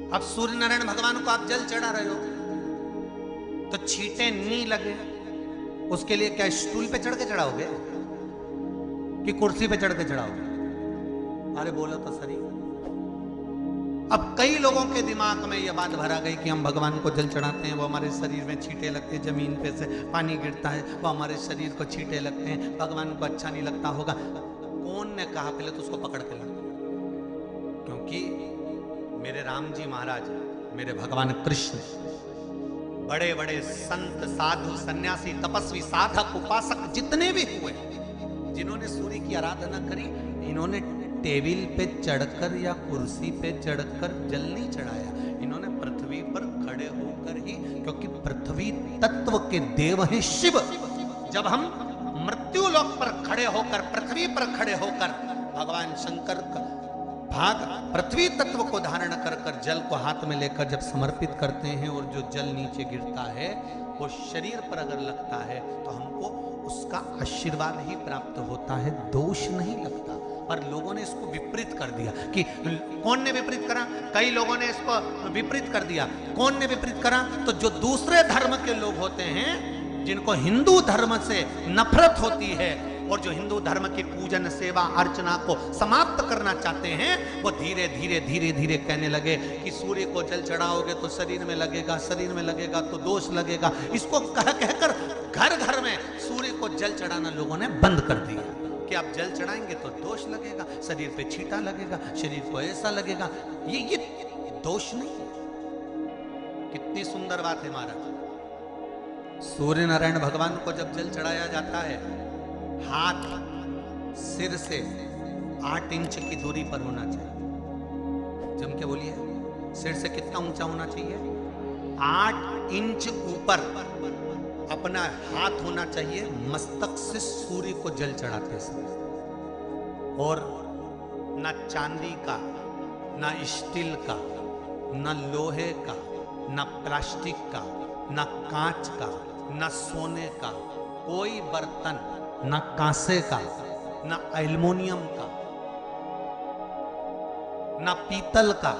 अब सूर्य नारायण भगवान को आप जल चढ़ा रहे हो तो छींटे नहीं लगे, उसके लिए क्या स्टूल पे चढ़ के चढ़ाओगे कि कुर्सी पे चढ़ के चढ़ाओगे? अरे बोलो तो सही। अब कई लोगों के दिमाग में यह बात भरा गई कि हम भगवान को जल चढ़ाते हैं, वो हमारे शरीर में छींटे लगते हैं, जमीन पे से पानी गिरता है, वो हमारे शरीर को छींटे लगते हैं, भगवान को अच्छा नहीं लगता होगा। कौन ने कहा? पहले तो उसको पकड़ के ला, क्योंकि मेरे राम जी महाराज, मेरे भगवान कृष्ण, बड़े बड़े संत साधु सन्यासी तपस्वी साधक उपासक जितने भी हुए, जिन्होंने सूर्य की आराधना करी, इन्होंने टेबल पे चढ़कर या कुर्सी पे चढ़कर जल नहीं चढ़ाया, इन्होंने पृथ्वी पर खड़े होकर ही, क्योंकि पृथ्वी तत्व के देव हैं शिव। जब हम मृत्यु लोक पर खड़े होकर, पृथ्वी पर खड़े होकर भगवान शंकर का भाग पृथ्वी तत्व को धारण कर कर जल को हाथ में लेकर जब समर्पित करते हैं और जो जल नीचे गिरता है वो शरीर पर अगर लगता है तो हमको उसका आशीर्वाद ही प्राप्त होता है, दोष नहीं लगता। पर लोगों ने इसको विपरीत कर दिया कि कौन ने विपरीत करा? कई लोगों ने इसको विपरीत कर दिया। कौन ने विपरीत करा? तो जो दूसरे धर्म के लोग होते हैं, जिनको हिंदू धर्म से नफरत होती है और जो हिंदू धर्म की पूजन सेवा अर्चना को समाप्त करना चाहते हैं, वो धीरे धीरे धीरे धीरे कहने लगे कि सूर्य को जल चढ़ाओगे तो शरीर में लगेगा, शरीर में लगेगा तो दोष लगेगा। इसको कह कहकर घर घर में सूर्य को जल चढ़ाना लोगों ने बंद कर दिया कि आप जल चढ़ाएंगे तो दोष लगेगा, शरीर पे छींटा लगेगा, शरीर को ऐसा लगेगा। ये दोष नहीं है। कितनी सुंदर बात है महाराज। सूर्य नारायण भगवान को जब जल चढ़ाया जाता है, हाथ सिर से 8 इंच की दूरी पर होना चाहिए। जम के बोलिए, सिर से कितना ऊंचा होना चाहिए? 8 इंच ऊपर अपना हाथ होना चाहिए मस्तक से सूर्य को जल चढ़ाते समय। और ना चांदी का, ना स्टील का, ना लोहे का, ना प्लास्टिक का, ना कांच का, ना सोने का कोई बर्तन, ना कांसे का, ना एल्युमिनियम का, ना पीतल का,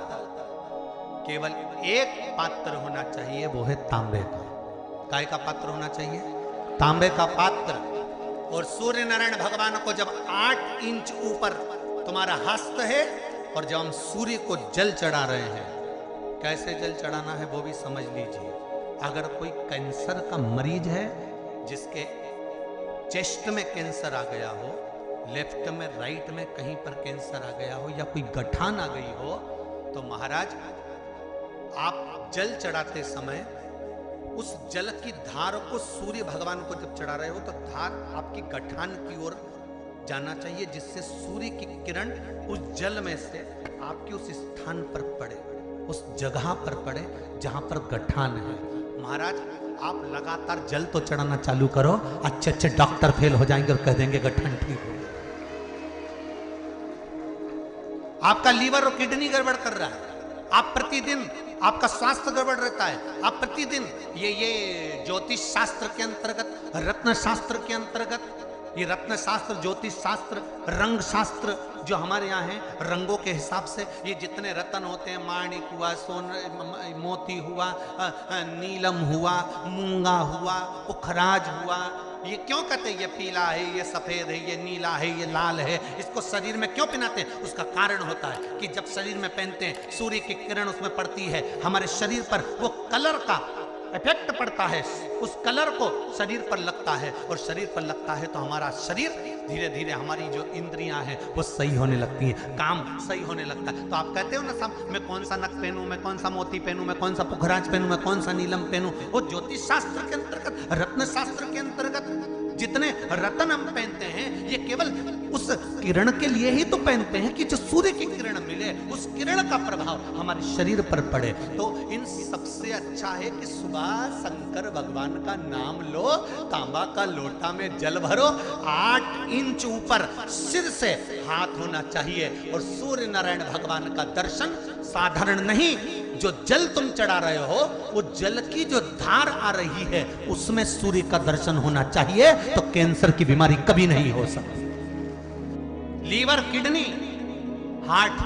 केवल एक पात्र होना चाहिए, वो है तांबे का। काय का पात्र होना चाहिए? तांबे का पात्र। और सूर्य नारायण भगवान को जब 8 इंच ऊपर तुम्हारा हस्त है और जब हम सूर्य को जल चढ़ा रहे हैं, कैसे जल चढ़ाना है वो भी समझ लीजिए। अगर कोई कैंसर का मरीज है, जिसके चेस्ट में कैंसर आ गया हो, लेफ्ट में राइट में कहीं पर कैंसर आ गया हो, या कोई गठान आ गई हो, तो महाराज आप जल चढ़ाते समय उस जल की धार को सूर्य भगवान को जब चढ़ा रहे हो तो धार आपकी गठान की ओर जाना चाहिए, जिससे सूर्य की किरण उस जल में से आपके उस स्थान पर पड़े, उस जगह पर पड़े जहां पर गठान है। महाराज आप लगातार जल तो चढ़ाना चालू करो, अच्छे अच्छे डॉक्टर फेल हो जाएंगे और कह देंगे गठान ठीक हो। आपका लीवर और किडनी गड़बड़ कर रहा है, आप प्रतिदिन आपका स्वास्थ्य गड़बड़ रहता है, आप प्रतिदिन ये ज्योतिष शास्त्र के अंतर्गत, रत्न शास्त्र के अंतर्गत, ये रत्न शास्त्र, ज्योतिष शास्त्र, रंग शास्त्र जो हमारे यहाँ है, रंगों के हिसाब से ये जितने रत्न होते हैं, माणिक हुआ, सोन मोती हुआ, नीलम हुआ, मूंगा हुआ, पुखराज हुआ, ये क्यों कहते हैं ये पीला है, ये सफेद है, ये नीला है, ये लाल है, इसको शरीर में क्यों पहनाते हैं? उसका कारण होता है कि जब शरीर में पहनते हैं, सूर्य की किरण उसमें पड़ती है, हमारे शरीर पर वो कलर का इफेक्ट पड़ता है, उस कलर को शरीर पर लगता है, और शरीर पर लगता है तो हमारा शरीर धीरे धीरे, हमारी जो इंद्रियां हैं वो सही होने लगती हैं, काम सही होने लगता है। तो आप कहते हो ना साहब, मैं कौन सा नक पहनूं, मैं कौन सा मोती पहनूं, मैं कौन सा पुखराज पहनूं, मैं कौन सा नीलम पहनूं, वो ज्योतिष शास्त्र के अंतर्गत, रत्न शास्त्र के अंतर्गत जितने रत्न हम पहनते हैं, ये केवल उस किरण के लिए ही तो पहनते हैं कि जो सूर्य की किरण मिले, उस किरण का प्रभाव हमारे शरीर पर पड़े। तो इन सबसे अच्छा है कि सुबह शंकर भगवान का नाम लो, तांबा का लोटा में जल भरो, 8 इंच ऊपर सिर से हाथ होना चाहिए, और सूर्य नारायण भगवान का दर्शन साधारण नहीं, जो जल तुम चढ़ा रहे हो, वो जल की जो धार आ रही है उसमें सूर्य का दर्शन होना चाहिए, तो कैंसर की बीमारी कभी नहीं हो सकती। लीवर, किडनी, हार्ट,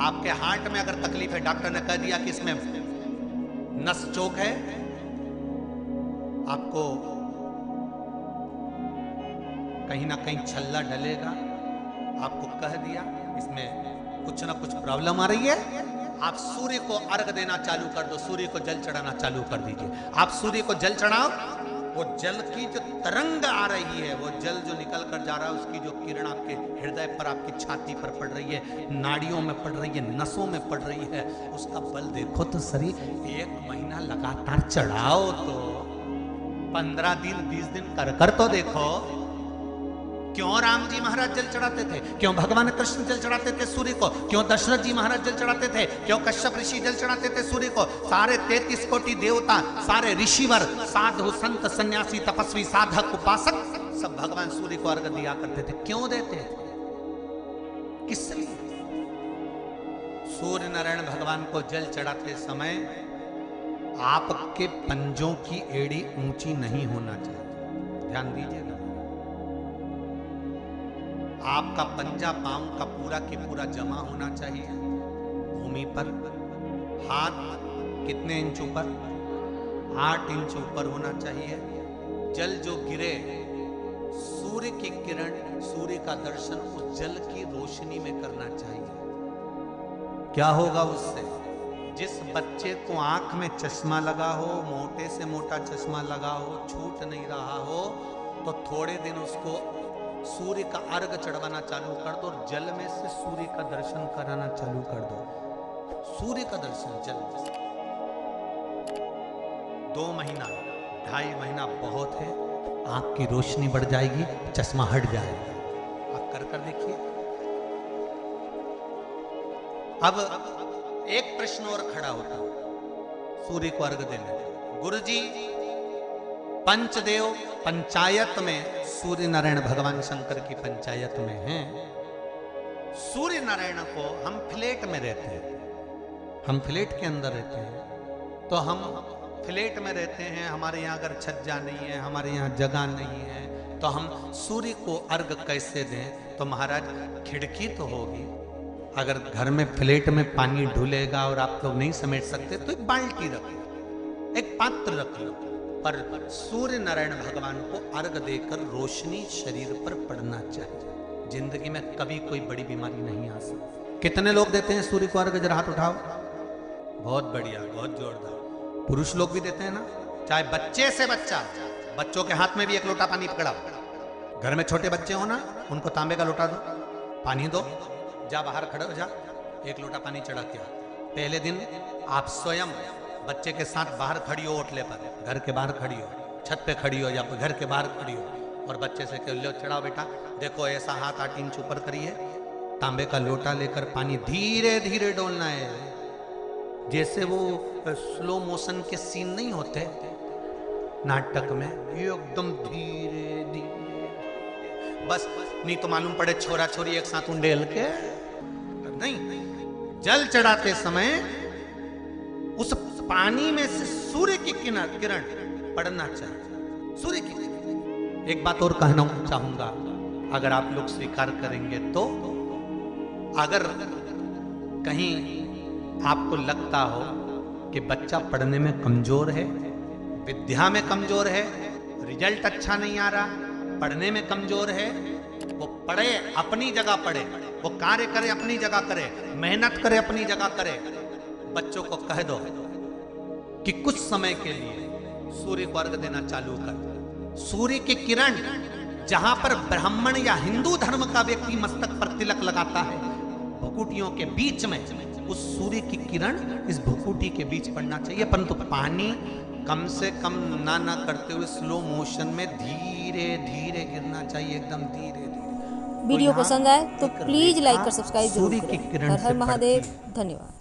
आपके हार्ट में अगर तकलीफ है, डॉक्टर ने कह दिया कि इसमें नस चोक है, आपको कहीं ना कहीं छल्ला डलेगा, आपको कह दिया इसमें कुछ ना कुछ प्रॉब्लम आ रही है, आप सूर्य को अर्घ देना चालू कर दो, सूर्य को जल चढ़ाना चालू कर दीजिए। आप सूर्य को जल चढ़ाओ, वो जल की जो तरंग आ रही है, वो जल जो निकल कर जा रहा है, उसकी जो किरण आपके हृदय पर, आपकी छाती पर पड़ रही है, नाड़ियों में पड़ रही है, नसों में पड़ रही है, उसका बल देखो तो सही। 1 महीना लगातार चढ़ाओ तो 15 दिन 20 दिन कर तो देखो। क्यों राम जी महाराज जल चढ़ाते थे? क्यों भगवान कृष्ण जल चढ़ाते थे सूर्य को? क्यों दशरथ जी महाराज जल चढ़ाते थे? क्यों कश्यप ऋषि जल चढ़ाते थे सूर्य को? सारे 33 कोटि देवता, सारे ऋषिवर, साधु संत सन्यासी तपस्वी साधक उपासक सब भगवान सूर्य को अर्घ दिया करते थे। क्यों देते थे? किस लिए? सूर्य नारायण भगवान को जल चढ़ाते समय आपके पंजों की एड़ी ऊंची नहीं होना चाहिए, ध्यान दीजिएगा। आपका पंजा पांव का पूरा के पूरा जमा होना चाहिए भूमि पर। हाथ कितने इंच ऊपर? 8 इंच ऊपर होना चाहिए। जल जो गिरे, सूर्य की किरण, सूर्य का दर्शन उस जल की रोशनी में करना चाहिए। क्या होगा उससे? जिस बच्चे को आंख में चश्मा लगा हो, मोटे से मोटा चश्मा लगा हो, छूट नहीं रहा हो, तो थोड़े दिन उसको सूर्य का अर्घ चढ़वाना चालू कर दो, जल में से सूर्य का दर्शन कराना चालू कर दो। सूर्य का दर्शन जल में से 2 महीना 2.5 महीना बहुत है, आंख की रोशनी बढ़ जाएगी, चश्मा हट जाएगा। आप कर देखिए। अब एक प्रश्न और खड़ा होता है सूर्य को अर्घ देने। गुरुजी, पंचदेव पंचायत में सूर्य नारायण भगवान शंकर की पंचायत में हैं। सूर्य नारायण को हम फ्लैट में रहते हैं, हम फ्लैट के अंदर रहते हैं, तो हम फ्लैट में रहते हैं, हमारे यहाँ अगर छज्जा नहीं है, हमारे यहाँ जगह नहीं है, तो हम सूर्य को अर्घ कैसे दें? तो महाराज खिड़की तो होगी। अगर घर में फ्लैट में पानी ढुलेगा और आप लोग नहीं समेट सकते तो एक बाल्टी रख लो, एक पात्र रख लो, पर सूर्य नारायण भगवान को अर्घ देकर रोशनी शरीर पर पड़ना चाहिए। जिंदगी में कभी कोई बड़ी बीमारी नहीं आ सकती। कितने लोग देते हैं सूर्य को अर्घ? जरा हाथ उठाओ। बहुत बढ़िया, बहुत जोरदार। पुरुष लोग भी देते हैं ना, चाहे बच्चे से बच्चा, बच्चों के हाथ में भी 1 लोटा पानी पकड़ाओ। घर में छोटे बच्चे हो ना, उनको तांबे का लोटा दो, पानी दो, जा बाहर खड़े हो जा, 1 लोटा पानी चढ़ा के। पहले दिन आप स्वयं बच्चे के साथ बाहर खड़ी हो, ओटले पर, घर के बाहर खड़ी हो, छत पे खड़ी हो या घर के बाहर खड़ी हो, और बच्चे से कह लो चढ़ाओ बेटा, देखो ऐसा हाथ 8 इंच ऊपर करिए, तांबे का लोटा लेकर पानी धीरे धीरे डोलना है। जैसे वो स्लो मोशन के सीन नहीं होते नाटक में, एकदम धीरे धीरे, बस नहीं तो मालूम पड़े छोरा छोरी एक साथ उंडेल के नहीं। जल चढ़ाते समय उस पानी में से सूर्य की किरण पड़ना चाहिए, सूर्य की किरण। एक बात और कहना चाहूंगा, अगर आप लोग स्वीकार करेंगे तो, अगर कहीं आपको लगता हो कि बच्चा पढ़ने में कमजोर है, विद्या में कमजोर है, रिजल्ट अच्छा नहीं आ रहा, पढ़ने में कमजोर है, वो पढ़े, अपनी जगह पढ़े, वो कार्य करे, अपनी जगह करे, मेहनत करे, अपनी जगह करे। बच्चों को कह दो कि कुछ समय के लिए सूर्य को अर्घ देना चालू कर। सूर्य की किरण जहां पर ब्राह्मण या हिंदू धर्म का व्यक्ति मस्तक पर तिलक लगाता है, भुकुटियों के बीच में उस सूर्य की किरण इस भुकुटी के बीच पड़ना चाहिए, परंतु पानी कम से कम ना करते हुए स्लो मोशन में धीरे धीरे गिरना चाहिए, एकदम धीरे धीरे। वीडियो पसंद आए तो प्लीज लाइक और सब्सक्राइब जरूर करें। हर हर महादेव। धन्यवाद।